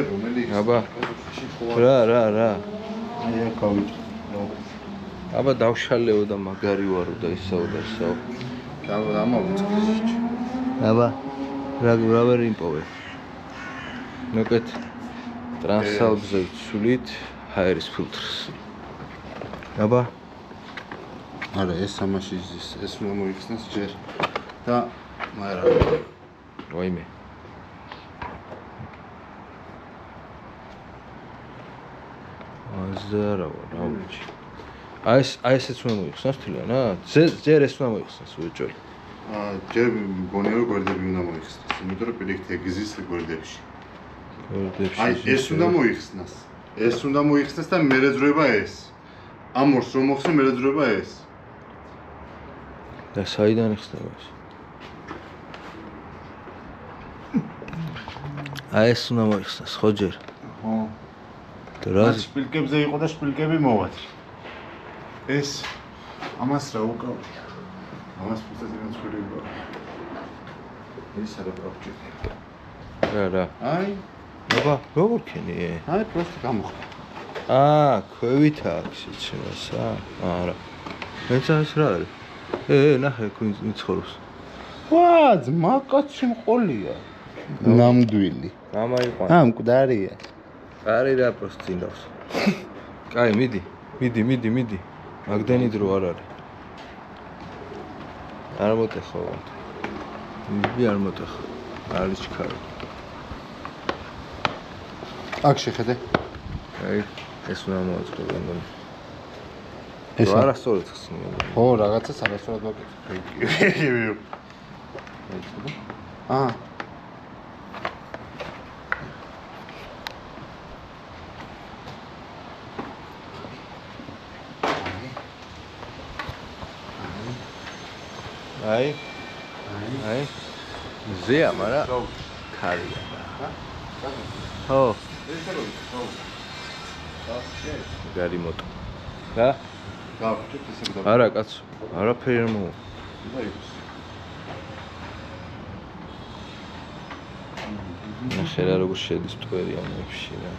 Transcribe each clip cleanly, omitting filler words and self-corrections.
რომელი აბა რა აი აქ გავიჭი აბა დავშალეო და მაგარი ვარო და ისაო და ისაო გამოვიწყე აბა რა ვერ იმპოვე მოკეთ ტრანსალბზე ვცვლით ჰაერის ფილტრს აბა არა ეს ამაში ეს უნდა მოიხსნას ჯერ და მაგრამ ვაიმე აზარავა რა ვიცი აი ესეც უნდა მოიხსნას თლიანა ჯერ ეს უნდა მოიხსნას უეჭველი ჯერ მგონია რომ გვერდები უნდა მოიხსნას იმიტომ რომ პირიქით ეგზის გვერდებში აი ეს უნდა მოიხსნას და მე რეძრება ეს ამ ორს რომ მოხსნე მე რეძრება ეს და საიდან იხსნება ეს აი ეს უნდა მოიხსნას ხო ჯერ ხო და რა შპილკებზე იყო და შპილკები მოვაძრე ეს ამას რა უკავია ამას ფუძეზე განსხვავდება ეს არა პრობლემა რა აი აბა როგორ ქენი აი პროსტ გამოხდა ქვევით აქვს იცნასა არა მეც ეს რა არის ნახე მიცხოვრობს ვა ძმაკაცი მყოლია ნამდვილი მამა იყო მკვდარია არი რა პროსტ წინდავს კაი მიდი მაგდენი დრო არ არის არ მოტეხო მიდი არ მოტეხო არის ჩქარი აქ შეხედე აი ეს უნდა მოაწყო განდონ ეს არასწორად ხსნია ხო რაღაცას არასწორად ვაკეთებ აი ზეა მარა ქარია ხო გარი მოტო რა არა კაცო არაფერი არ მოვა ნახე რა როგორ შედის მტვერი ამებში რა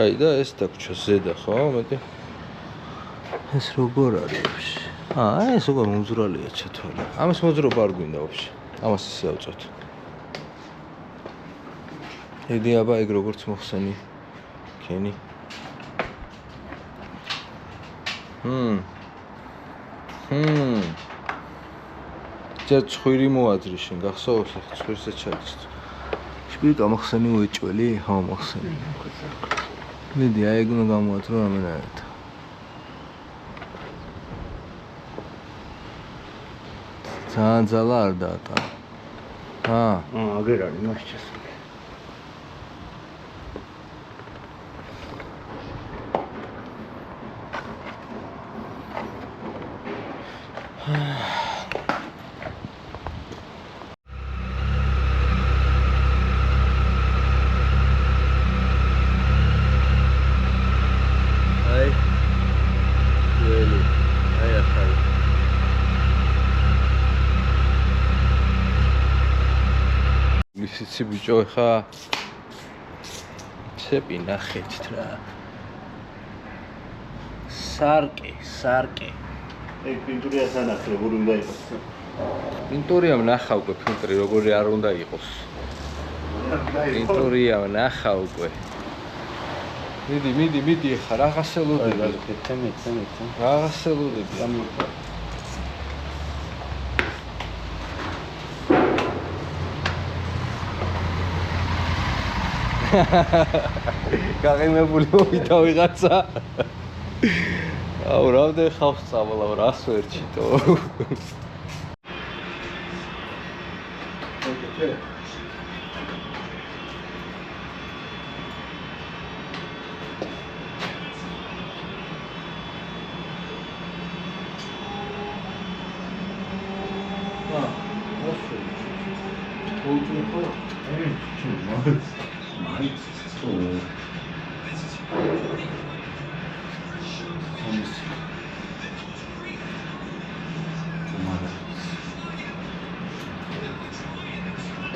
აი და ეს დაგვრჩა ზედა ხო მეტი ეს როგორ არის ეს უკვე მომძრალია ჩათვალე ამას მოძრობა არ გვინდა ვაფშე ამას ისე ავწოთ ედი აბა ეგ როგორც მოხსენი ქენი ჯერ ცხვირი მოაძრი შენ გახსოვს ახლა ცხვირზე ჩადის შპილკა მოხსენი უეჭველი ხო მოხსენი მიდი აი ეგ უნდა გამოაძრო რამენაირად ძალიან ძალა არ დაატა აგერ არის მას ჩასული ისიცი ბიჭო ხა ცეპი ნახეთ რა სარკე ეგ პინტურიას ანახე როგორ უნდა იყოს პინტურიამ ნახა უკვე ფილტრი როგორი არ უნდა იყოს პინტურიამ ნახა უკვე მიდი ხა რაღაცელოდები რაღაცელოდები გაყინებული მოვიდა ვიღაცა აუ რამდენი ხავს წავალავ რას ვერჩიტო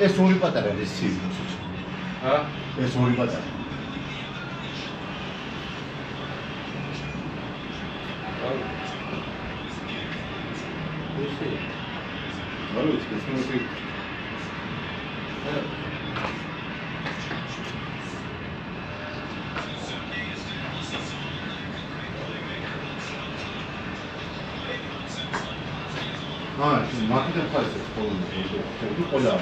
ეს ორი პატარა ეს ცივი. ა? ეს ორი პატარა. Hallo, ich bin nur 지금 마케팅 파이스 거기 올라.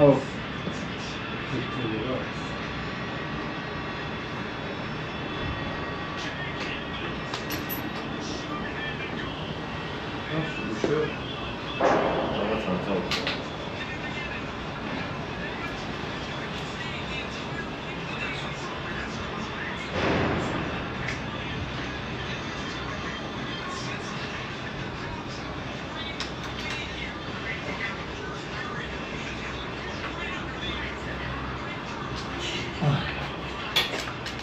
Oh.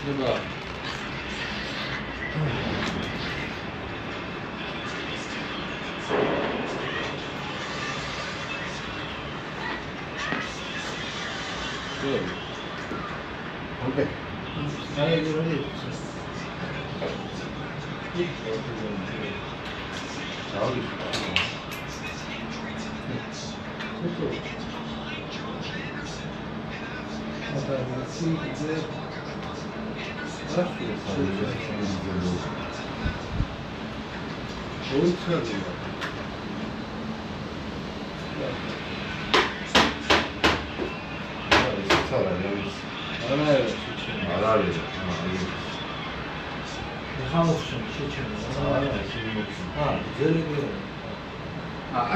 누가? 오케이. 나의 그러니. 잘하고 있어.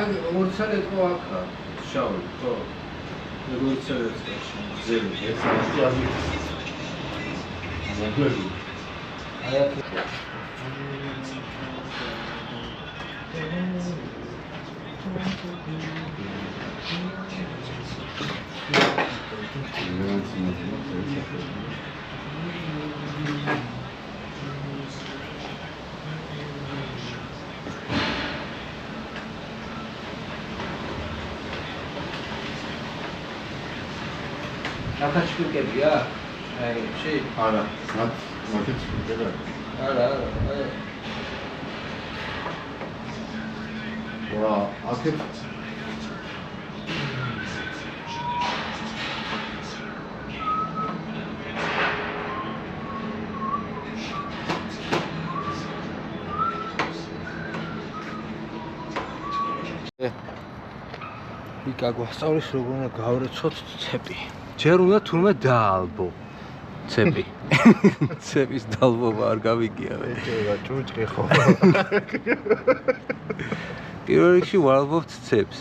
아니 오늘 차례 또 아까 샤워 또 이거 차례 제일 아까 치킨집이야. 아이, 씨. 알아. 마켓 내가. 알아. 와, 아켓. იქ აგვასწავლის როგორ უნდა გავრეცოთ ცეპი. ჯერ უნდა თურმე დაალბო ცეპი. ცეპის დალბობა არ გავიგია მე. ეჭება ჭუჭყი ხო. პირველ რიგში ვალბობთ ცეპს.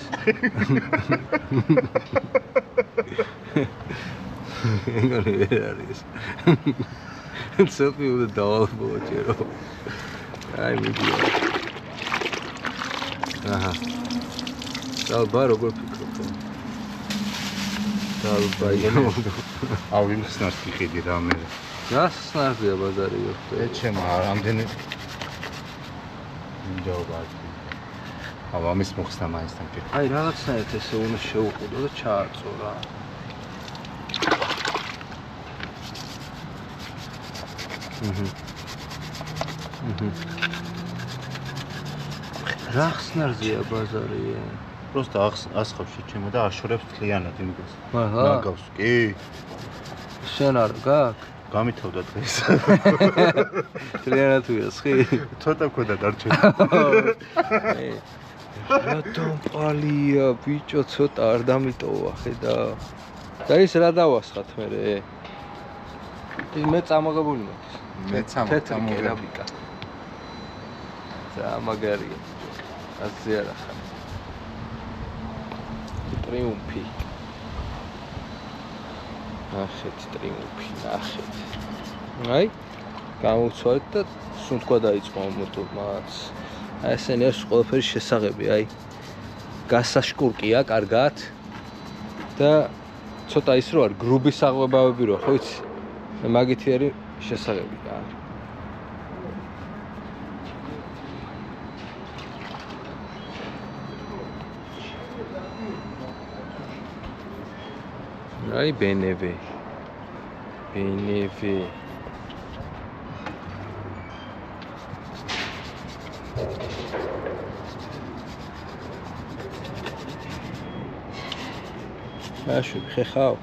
ეგრე ვერ არის. ცეპი უნდა დაალბო ჯერო. აი მიდია. აჰა. დალბა როგორ ფიქრობ? დალბა იგო. ავიმ ხსნას გიხედი რამე. რას ხსნარია ბაზარიო? ეჩემა რამდენი მინდაობა. ავამის მოხსნა მაინცთან კი. აი რაღაცნაირად ესე უნდა შეუყუდო და ჩააწო რა. რა ხსნარზეა ბაზარია? просто ასხავს შეჩემო და აშორებს თლიანად იმას. მაგავს კი. შენ არ გაქვს? გამითავდა დღეს. თლიანად ვიასხი? ცოტა ქონდა დარჩენილი. რატომ ყალია ბიჭო ცოტა არ დამიტოვა ხედა და ის რა დავასხათ მე მე წამოგებული მაქვს მე წამოგებული და მაგარია ასე არა ხარ ტრიუმფი ნახეთ ტრიუმფი ნახეთ აი გამოვცვალეთ და სუნთქვა დაიწყო მოტომაც აი ესენი არის ყველაფერი შესაღები აი გასაშკურკია კარგად და ცოტა ის რო არ გრუბი საღვებავები რო ხო იცი მაგითი არის შესაღები რა აი ბენევე აშუქ ხეხავ